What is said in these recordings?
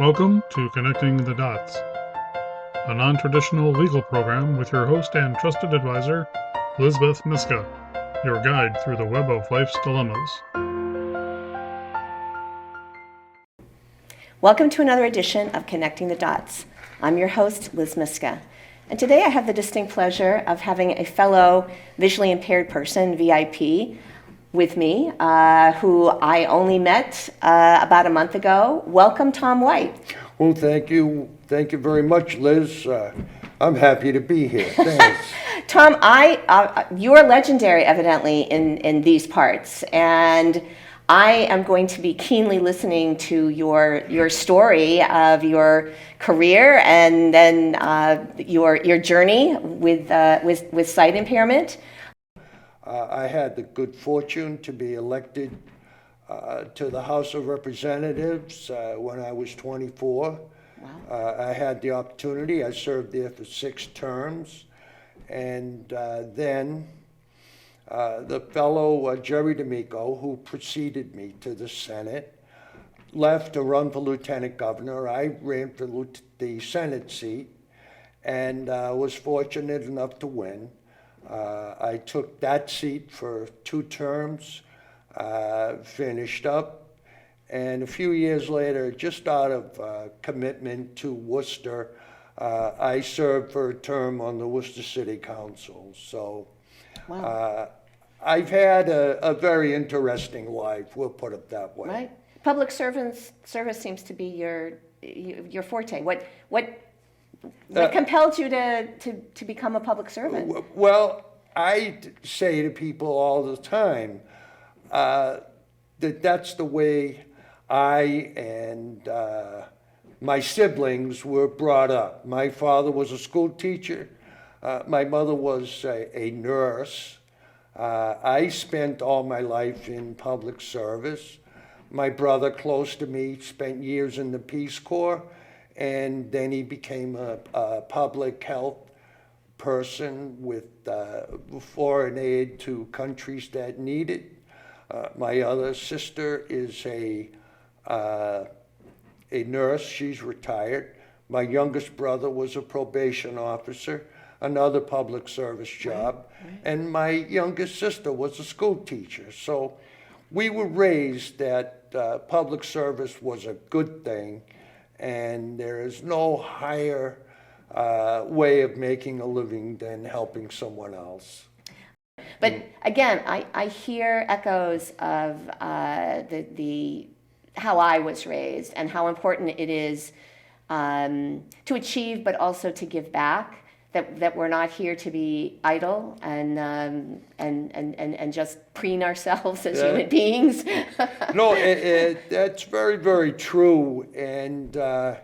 Welcome to Connecting the Dots, a non-traditional legal program with your host and trusted advisor, Liz Myska, your guide through the web of life's dilemmas. Welcome to another edition of Connecting the Dots. I'm your host, Liz Myska. And today I have the distinct pleasure of having a fellow visually impaired person, VIP, with me, who I only met about a month ago. Welcome, Tom White. Well, thank you. Thank you very much, Liz. I'm happy to be here. Thanks. Tom, you are legendary, evidently, in these parts. And I am going to be keenly listening to your story of your career and then your journey with sight impairment. I had the good fortune to be elected to the House of Representatives when I was 24. Wow. I had the opportunity. I served there for 6 terms. And then the fellow Jerry D'Amico, who preceded me to the Senate, left to run for lieutenant governor. I ran for the Senate seat and was fortunate enough to win. I took that seat for 2 terms, finished up, and a few years later, just out of commitment to Worcester, I served for a term on the Worcester City Council. So wow. I've had a very interesting life, we'll put it that way. Right. Public service seems to be your forte. What compelled you to become a public servant? Well, I say to people all the time that's the way I and my siblings were brought up. My father was a school teacher. My mother was a nurse. I spent all my life in public service. My brother, close to me, spent years in the Peace Corps. And then he became a public health person with foreign aid to countries that need it. My other sister is a nurse. She's retired. My youngest brother was a probation officer, another public service job. Right. And my youngest sister was a school teacher. So we were raised that public service was a good thing. And there is no higher way of making a living than helping someone else. But again, I hear echoes of the how I was raised and how important it is to achieve, but also to give back. That we're not here to be idle and just preen ourselves as human beings. No, that's very, very true. And I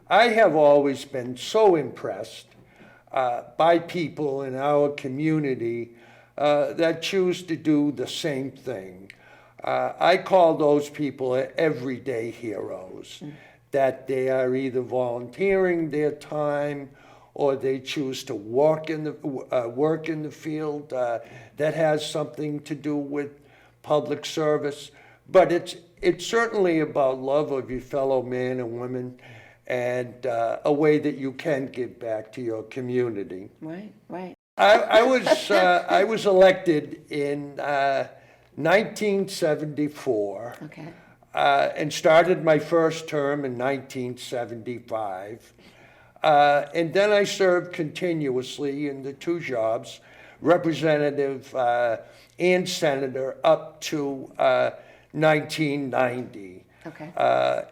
have always been so impressed by people in our community that choose to do the same thing. I call those people everyday heroes, that they are either volunteering their time or they choose to work in the field that has something to do with public service. But it's certainly about love of your fellow man and women and a way that you can give back to your community. Right, right. I was elected in 1974. Okay. And started my first term in 1975. And then I served continuously in the 2 jobs, representative and senator, up to 1990. Okay.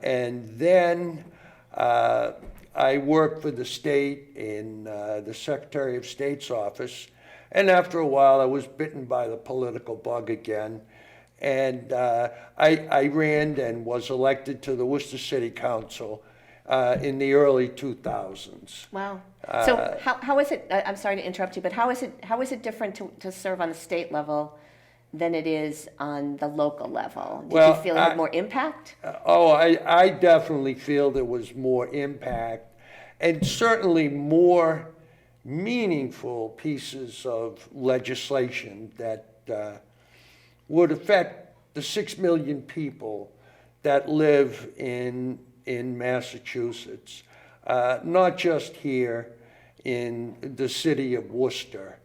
And then I worked for the state in the Secretary of State's office. And after a while, I was bitten by the political bug again. And I ran and was elected to the Worcester City Council in the early 2000s. Wow. So how is it, I'm sorry to interrupt you, but how is it different to serve on the state level than it is on the local level? Did you feel it had more impact? I definitely feel there was more impact and certainly more meaningful pieces of legislation that would affect the 6 million people that live in in Massachusetts, not just here in the city of Worcester.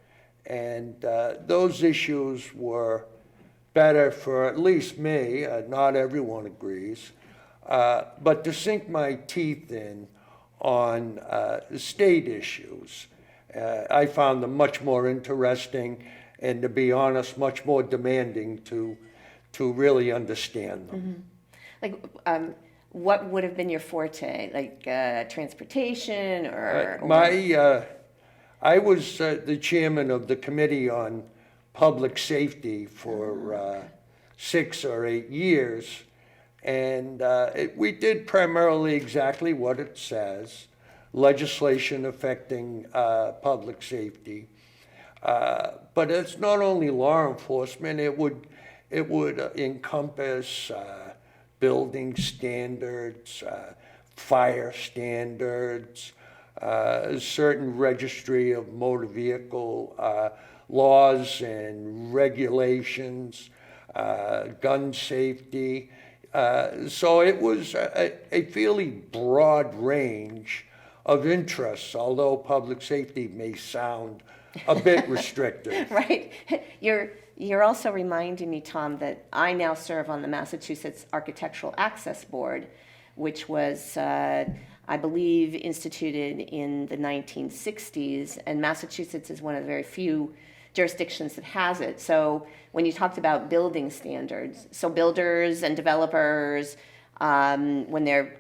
And those issues were better for at least me, not everyone agrees, but to sink my teeth in on state issues. I found them much more interesting and, to be honest, much more demanding to really understand them. Like, what would have been your forte? Like transportation or? I was the chairman of the Committee on Public Safety for 6 or 8 years, and we did primarily exactly what it says, legislation affecting public safety. But it's not only law enforcement, it would encompass building standards, fire standards, a certain registry of motor vehicle laws and regulations, gun safety. So it was a fairly broad range of interests, although public safety may sound a bit restrictive. Right. You're also reminding me, Tom, that I now serve on the Massachusetts Architectural Access Board, which was, I believe, instituted in the 1960s, and Massachusetts is one of the very few jurisdictions that has it. So when you talked about building standards, so builders and developers, when they're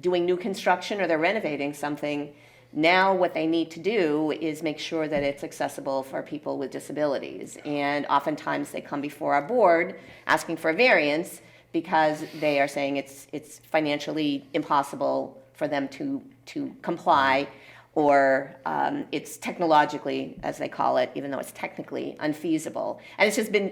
doing new construction or they're renovating something, now what they need to do is make sure that it's accessible for people with disabilities. And oftentimes they come before our board asking for a variance because they are saying it's financially impossible for them to comply, or it's technologically, as they call it, even though it's technically unfeasible. And it's just been,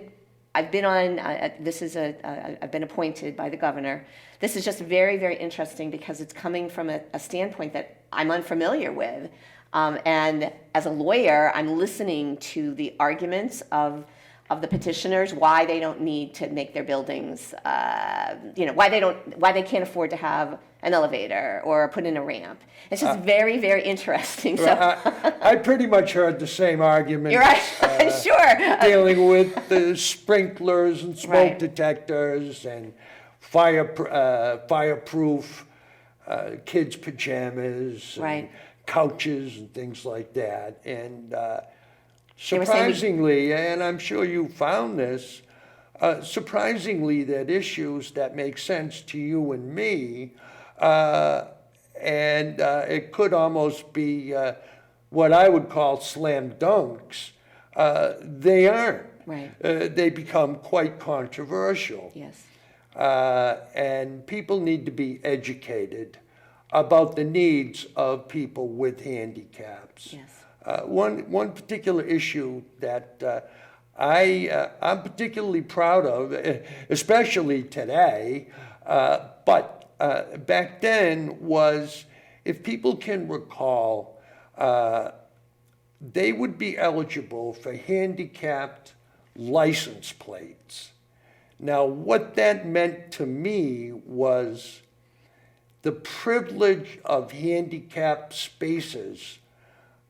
I've been on, I've been appointed by the governor. This is just very, very interesting because it's coming from a standpoint that I'm unfamiliar with. And as a lawyer, I'm listening to the arguments of the petitioners, why they don't need to make their buildings, why they can't afford to have an elevator or put in a ramp. It's just very, very interesting. So I pretty much heard the same arguments. You're right, sure. Dealing with the sprinklers and smoke Right. detectors and fireproof kids' pajamas, Right. and couches and things like that. And They were saying surprisingly, and I'm sure you found this, surprisingly that issues that make sense to you and me, and it could almost be what I would call slam dunks, they aren't. Right. They become quite controversial. Yes. And people need to be educated about the needs of people with handicaps. Yes. One particular issue that I'm particularly proud of, especially today, but back then, was, if people can recall, they would be eligible for handicapped license plates. Now, what that meant to me was the privilege of handicapped spaces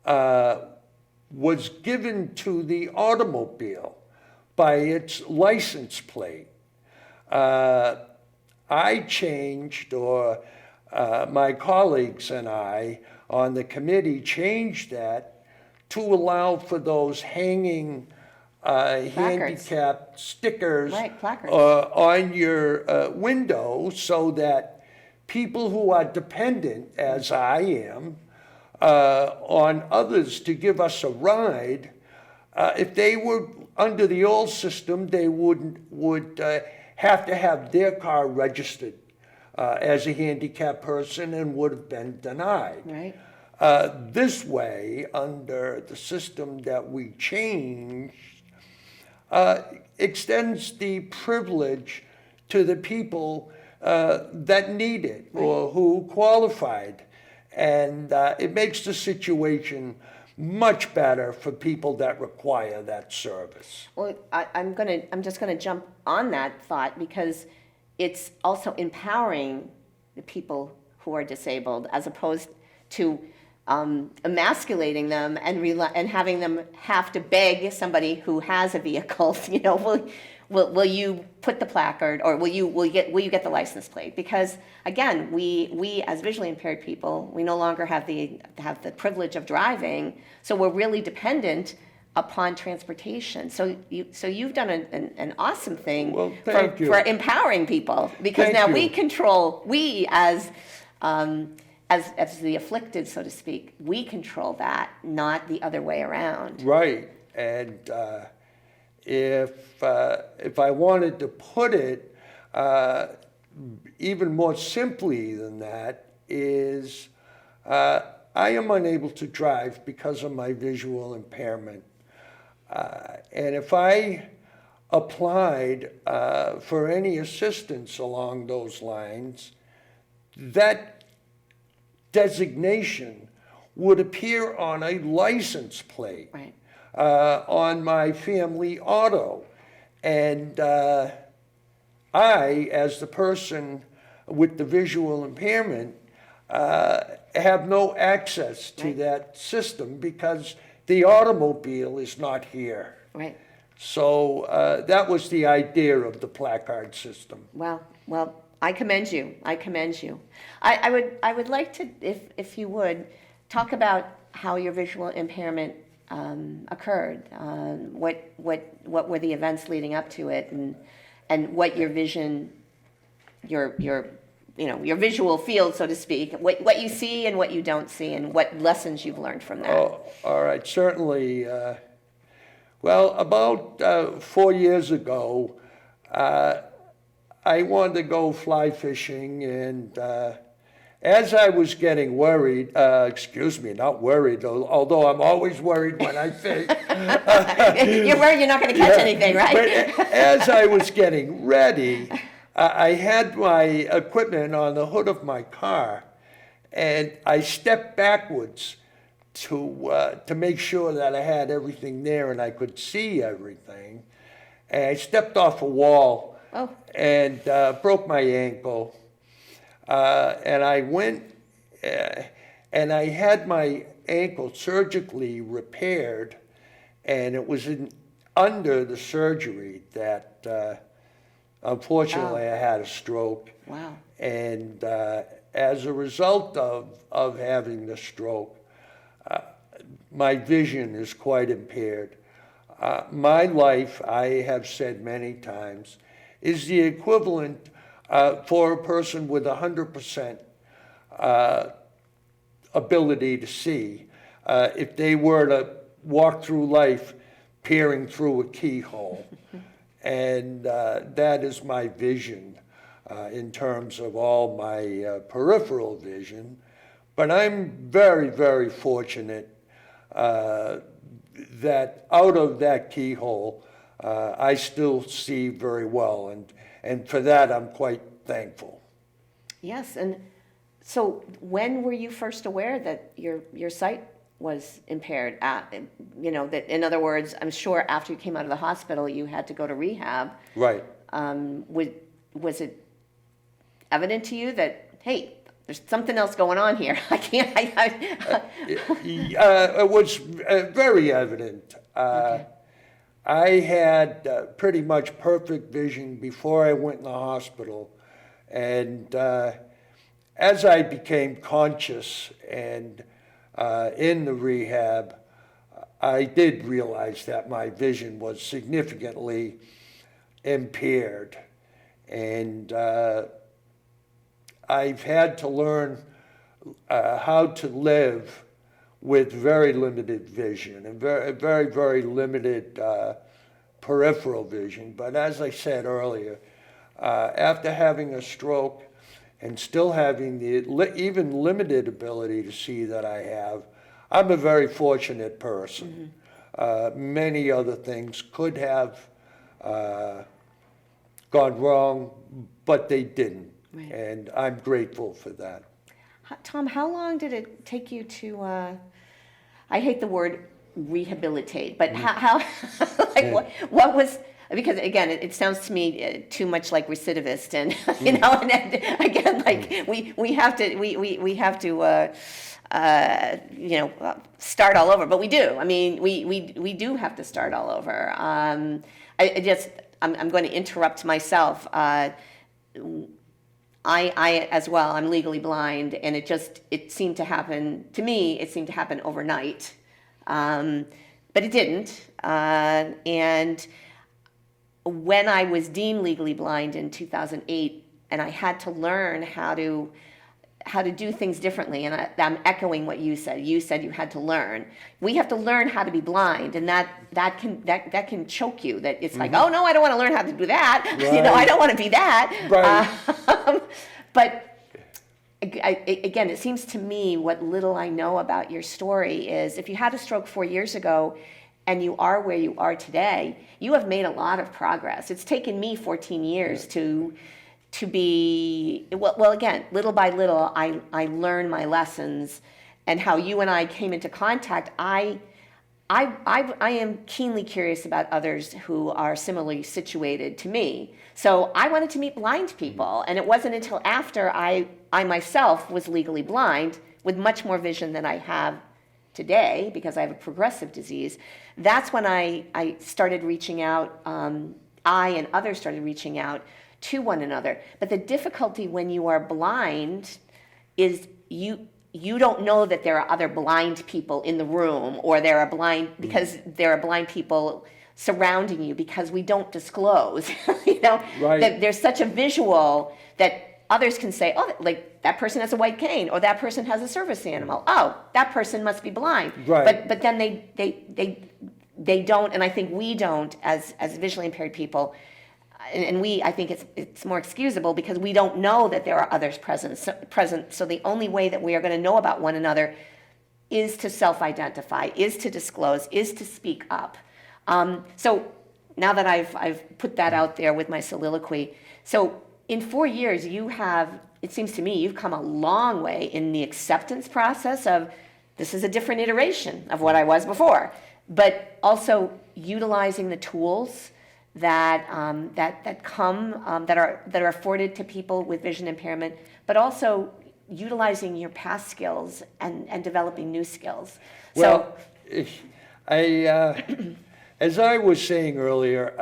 was given to the automobile by its license plate. I changed, or my colleagues and I on the committee changed that to allow for those hanging handicapped stickers, Right, placards. on your window, so that people who are dependent, as I am, on others to give us a ride, if they were under the old system, they would have to have their car registered as a handicapped person and would have been denied. Right. This way, under the system that we changed, extends the privilege to the people that need it or who qualified. And it makes the situation much better for people that require that service. Well, I'm just gonna jump on that thought, because it's also empowering the people who are disabled, as opposed to emasculating them and having them have to beg somebody who has a vehicle, will you put the placard, or will you get the license plate? Because again, we as visually impaired people, we no longer have the privilege of driving, so we're really dependent upon transportation. So you've done an awesome thing for empowering people, because now we as the afflicted, so to speak, we control that, not the other way around. Right. And if I wanted to put it even more simply than that, is I am unable to drive because of my visual impairment. And if I applied for any assistance along those lines, that designation would appear on a license plate, Right. On my family auto. And I, as the person with the visual impairment, have no access to that system because the automobile is not here. Right. So that was the idea of the placard system. Well, I commend you. I would like to, if you would, talk about how your visual impairment occurred. What were the events leading up to it, and what your vision, your visual field, so to speak, what you see and what you don't see, and what lessons you've learned from that. Oh, all right, certainly. Well, about 4 years ago, I wanted to go fly fishing, and as I was getting worried, not worried, although I'm always worried when I fish. You're worried you're not going to catch anything, right? But as I was getting ready, I had my equipment on the hood of my car, and I stepped backwards to make sure that I had everything there and I could see everything. And I stepped off a wall and broke my ankle. And I went and I had my ankle surgically repaired, and it was under the surgery that unfortunately I had a stroke. Wow. And as a result of having the stroke, my vision is quite impaired. My life, I have said many times, is the equivalent for a person with 100% ability to see if they were to walk through life peering through a keyhole. And that is my vision in terms of all my peripheral vision. But I'm very, very fortunate that out of that keyhole, I still see very well, and for that I'm quite thankful. Yes, and so when were you first aware that your sight was impaired? That in other words, I'm sure after you came out of the hospital, you had to go to rehab. Right. Was it evident to you that, hey, there's something else going on here? I can't. It was very evident. Okay. I had pretty much perfect vision before I went in the hospital. And as I became conscious and in the rehab, I did realize that my vision was significantly impaired. And I've had to learn how to live with very limited vision and very, very limited peripheral vision. But as I said earlier, after having a stroke and still having the even limited ability to see that I have, I'm a very fortunate person. Mm-hmm. Many other things could have gone wrong, but they didn't. Right. And I'm grateful for that. Tom, how long did it take you to, I hate the word rehabilitate, but how like what was, because again, it sounds to me too much like recidivist, and you know, and again, like we have to you know, start all over. But we do. I mean, we do have to start all over. I'm going to interrupt myself. I as well, I'm legally blind, and it seemed to happen, to me, it seemed to happen overnight. But it didn't. And when I was deemed legally blind in 2008, and I had to learn how to do things differently, and I'm echoing what you said. You said you had to learn. We have to learn how to be blind, and that can choke you. That it's like, oh no, I don't want to learn how to do that. Right. You know, I don't want to be that. Right. But again, it seems to me what little I know about your story is if you had a stroke 4 years ago and you are where you are today, you have made a lot of progress. It's taken me 14 years to be, well, again, little by little, I learned my lessons, and how you and I came into contact. I am keenly curious about others who are similarly situated to me. So I wanted to meet blind people, and it wasn't until after I myself was legally blind with much more vision than I have today, because I have a progressive disease. That's when I started reaching out, I and others started reaching out to one another. But the difficulty when you are blind is you don't know that there are other blind people in the room, or there are blind people surrounding you, because we don't disclose. You know, Right. that there's such a visual that others can say, oh, like that person has a white cane, or that person has a service animal. Oh, that person must be blind. Right. But then they don't, and I think we don't as visually impaired people. And I think it's more excusable because we don't know that there are others present. So the only way that we are going to know about one another is to self-identify, is to disclose, is to speak up. So now that I've put that out there with my soliloquy, so in 4 years it seems to me, you've come a long way in the acceptance process of this is a different iteration of what I was before, but also utilizing the tools that are afforded to people with vision impairment, but also utilizing your past skills and developing new skills. Well, as I was saying earlier,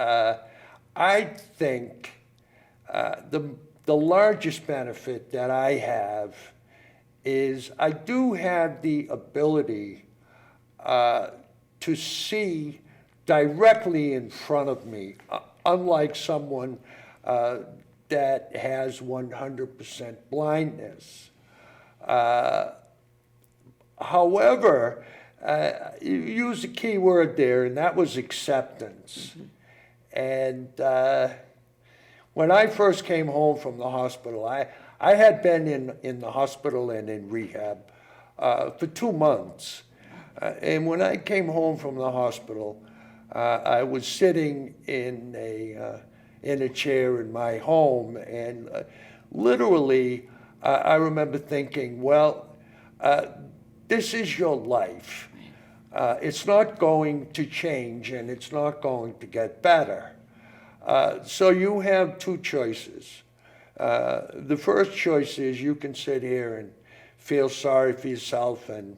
I think the largest benefit that I have is I do have the ability to see directly in front of me, unlike someone that has 100% blindness. However, you used a key word there, and that was acceptance. And when I first came home from the hospital, I had been in the hospital and in rehab for 2 months. And when I came home from the hospital, I was sitting in a chair in my home, and literally, I remember thinking, well, this is your life. It's not going to change, and it's not going to get better. So you have 2 choices. The first choice is you can sit here and feel sorry for yourself and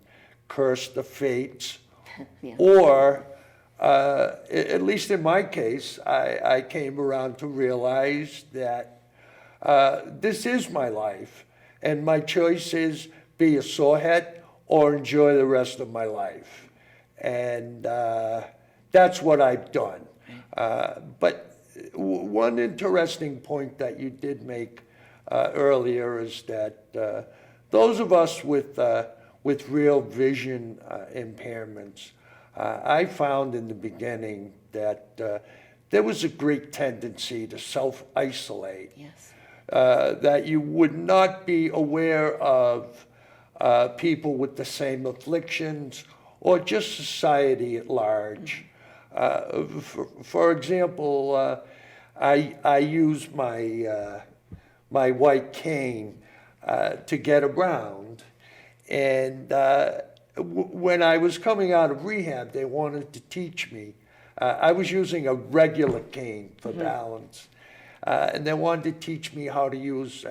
curse the fates, Yeah. or at least in my case, I came around to realize that this is my life, and my choice is be a sorehead or enjoy the rest of my life. And that's what I've done. But one interesting point that you did make earlier is that those of us with real vision impairments, I found in the beginning that there was a great tendency to self-isolate. Yes. That you would not be aware of people with the same afflictions or just society at large. For example, I use my white cane to get around, and when I was coming out of rehab, they wanted to teach me I was using a regular cane for balance. And they wanted to teach me how to use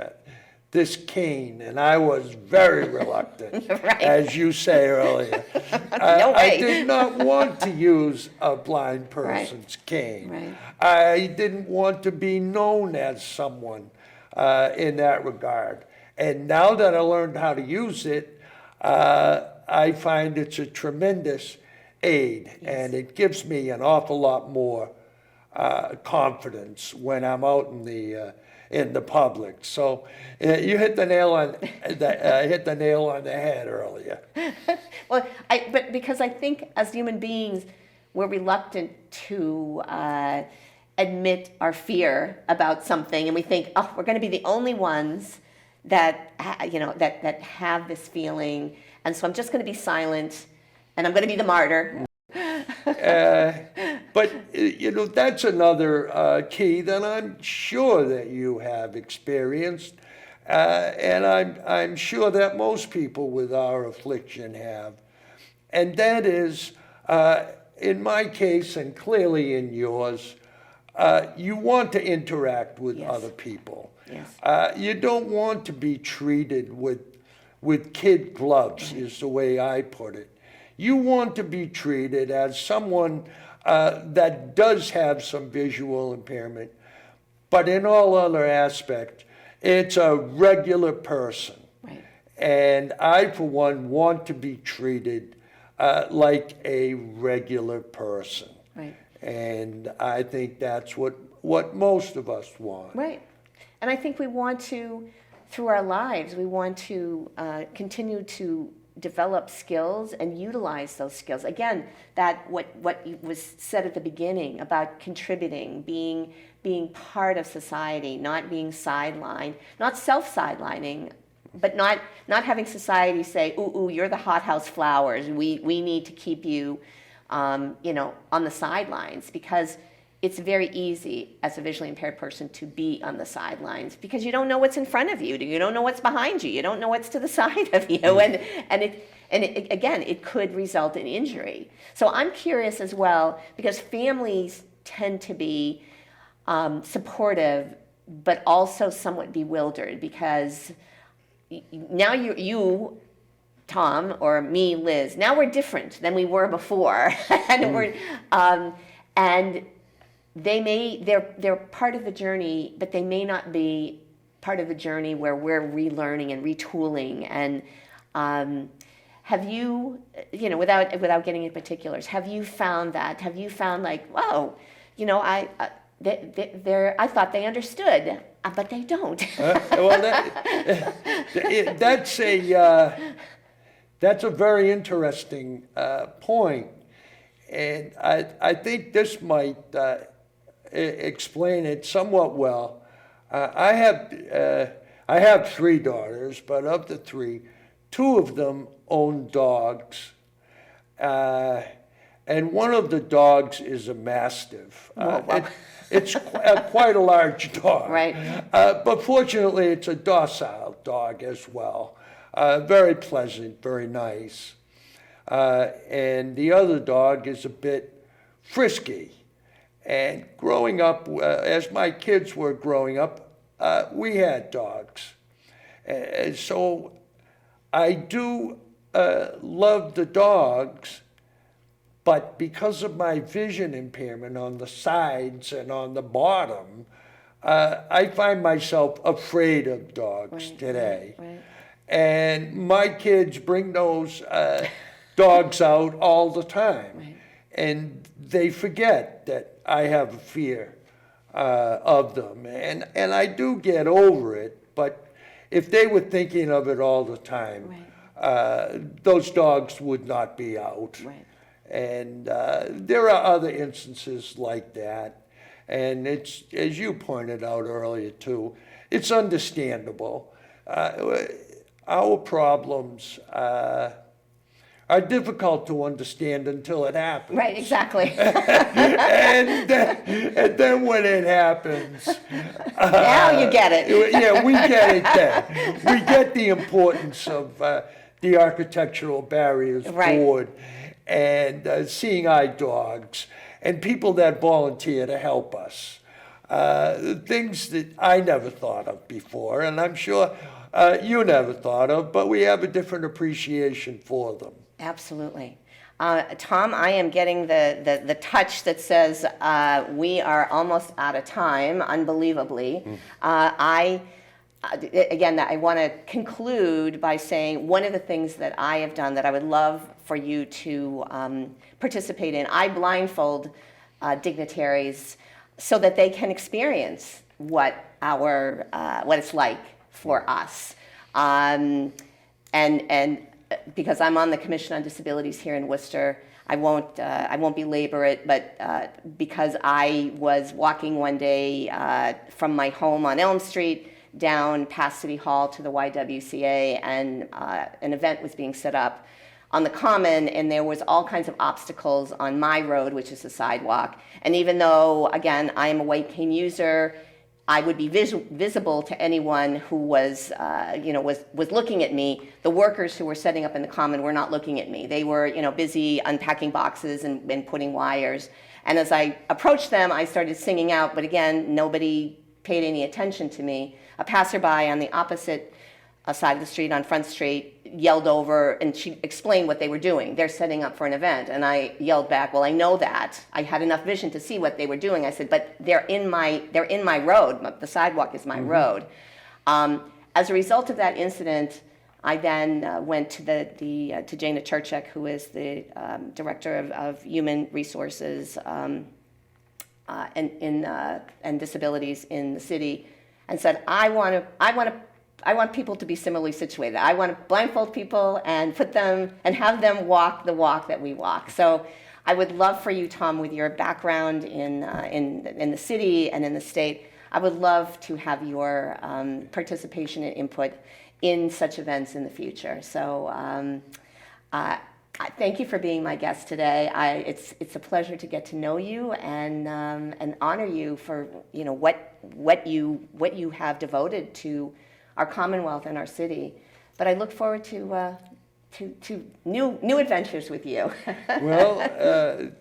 this cane, and I was very reluctant, Right. as you say earlier. No way. I did not want to use a blind person's cane. Right. I didn't want to be known as someone in that regard. And now that I learned how to use it, I find it's a tremendous aid, and it gives me an awful lot more confidence when I'm out in the public. So you hit the nail on the head earlier. Well, but because I think as human beings, we're reluctant to admit our fear about something, and we think, oh, we're going to be the only ones that that have this feeling, and so I'm just going to be silent, and I'm going to be the martyr. But that's another key that I'm sure that you have experienced, and I'm sure that most people with our affliction have, and that is, in my case and clearly in yours, you want to interact with Yes. other people. Yes. You don't want to be treated with kid gloves, is the way I put it. You want to be treated as someone that does have some visual impairment, but in all other aspects, it's a regular person. Right. And I, for one, want to be treated like a regular person. Right. And I think that's what most of us want. Right. And I think we want to, through our lives, we want to continue to develop skills and utilize those skills. Again, that what was said at the beginning about contributing, being part of society, not being sidelined, not self-sidelining, but not having society say, ooh, you're the hothouse flowers. We need to keep you, on the sidelines, because it's very easy as a visually impaired person to be on the sidelines because you don't know what's in front of you. You don't know what's behind you. You don't know what's to the side of you. And it could result in injury. So I'm curious as well, because families tend to be supportive, but also somewhat bewildered, because now you Tom, or me, Liz, now we're different than we were before. And they're part of the journey, but they may not be part of the journey where we're relearning and retooling. And have you, without getting into particulars, have you found like, whoa, I thought they understood, but they don't. That's a very interesting point, and I think this might explain it somewhat well. I have 3 daughters, but of the 3, 2 of them own dogs, and one of the dogs is a Mastiff. It's quite a large dog, Right. But fortunately, it's a docile dog as well. Very pleasant, very nice. And the other dog is a bit frisky. And growing up, as my kids were growing up, we had dogs. And so I do love the dogs, but because of my vision impairment on the sides and on the bottom, I find myself afraid of dogs today. Right. And my kids bring those dogs out all the time. Right. And they forget that I have a fear of them. And I do get over it, but if they were thinking of it all the time, those dogs would not be out. Right. And there are other instances like that. And it's, as you pointed out earlier too, it's understandable. Our problems are difficult to understand until it happens. Right, exactly. And then when it happens, Now you get it. yeah, we get it then. We get the importance of the architectural barriers Right. board and seeing eye dogs and people that volunteer to help us. Things that I never thought of before, and I'm sure you never thought of, but we have a different appreciation for them. Absolutely. Tom, I am getting the touch that says we are almost out of time, unbelievably. Again, I want to conclude by saying one of the things that I have done that I would love for you to participate in, I blindfold dignitaries so that they can experience what it's like for us. And because I'm on the Commission on Disabilities here in Worcester, I won't belabor it, but because I was walking one day from my home on Elm Street down past City Hall to the YWCA, and an event was being set up on the Common, and there was all kinds of obstacles on my road, which is a sidewalk. And even though, again, I am a white cane user, I would be visible to anyone who was looking at me. The workers who were setting up in the Common were not looking at me. They were, busy unpacking boxes and putting wires. And as I approached them, I started singing out, but again, nobody paid any attention to me. A passerby on the opposite side of the street, on Front Street, yelled over, and she explained what they were doing. They're setting up for an event. And I yelled back, well, I know that. I had enough vision to see what they were doing. I said, but they're in my road. The sidewalk is my road. As a result of that incident, I then went to to Jana Turchek, who is the Director of Human Resources and Disabilities in the city, and said, I want people to be similarly situated. I want to blindfold people and put them and have them walk the walk that we walk. So I would love for you, Tom, with your background in the city and in the state, I would love to have your participation and input in such events in the future. So I thank you for being my guest today. It's a pleasure to get to know you and honor you for what you have devoted to our Commonwealth and our city. But I look forward to new adventures with you. Well,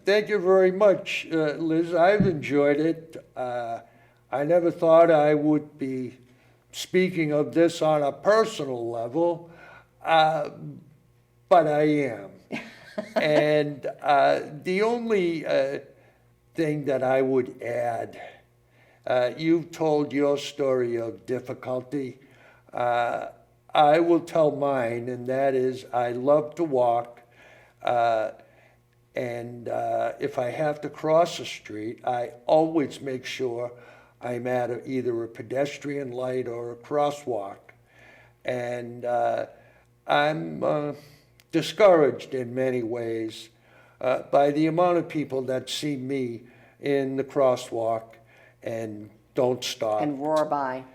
thank you very much, Liz. I've enjoyed it. I never thought I would be speaking of this on a personal level, but I am. And the only thing that I would add, you've told your story of difficulty. I will tell mine, and that is I love to walk, and if I have to cross a street, I always make sure I'm at either a pedestrian light or a crosswalk. And I'm discouraged in many ways by the amount of people that see me in the crosswalk and don't stop. And roar by.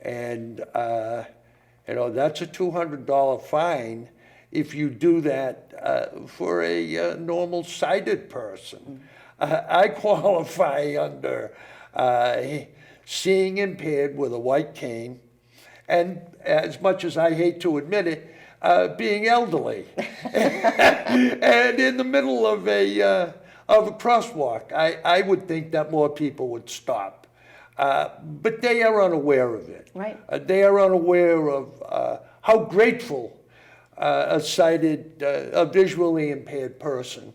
And, that's a $200 fine if you do that for a normal sighted person. I qualify under seeing impaired with a white cane, and as much as I hate to admit it, being elderly. And in the middle of a crosswalk, I would think that more people would stop. But they are unaware of it. Right. They are unaware of how grateful a visually impaired person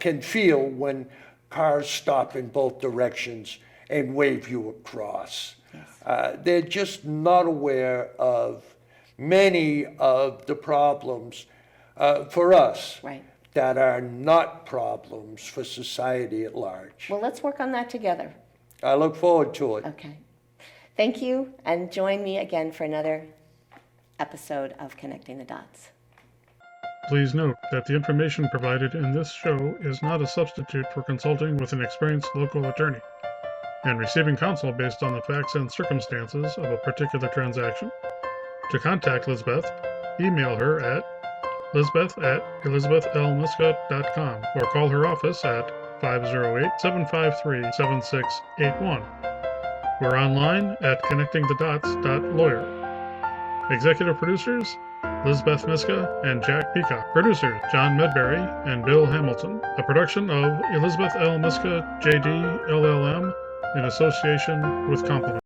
can feel when cars stop in both directions and wave you across. Yes. They're just not aware of many of the problems for us. Right. That are not problems for society at large. Well, let's work on that together. I look forward to it. Okay. Thank you, and join me again for another episode of Connecting the Dots. Please note that the information provided in this show is not a substitute for consulting with an experienced local attorney and receiving counsel based on the facts and circumstances of a particular transaction. To contact Lizbeth, email her at lisbeth@elizabethlmyska.com or call her office at 508-753-7681. We're online at connectingthedots.lawyer. Executive producers, Liz Myska and Jack Peacock. Producers, John Medberry and Bill Hamilton. A production of Elizabeth L. Myska, JD, LLM, in association with Compliment.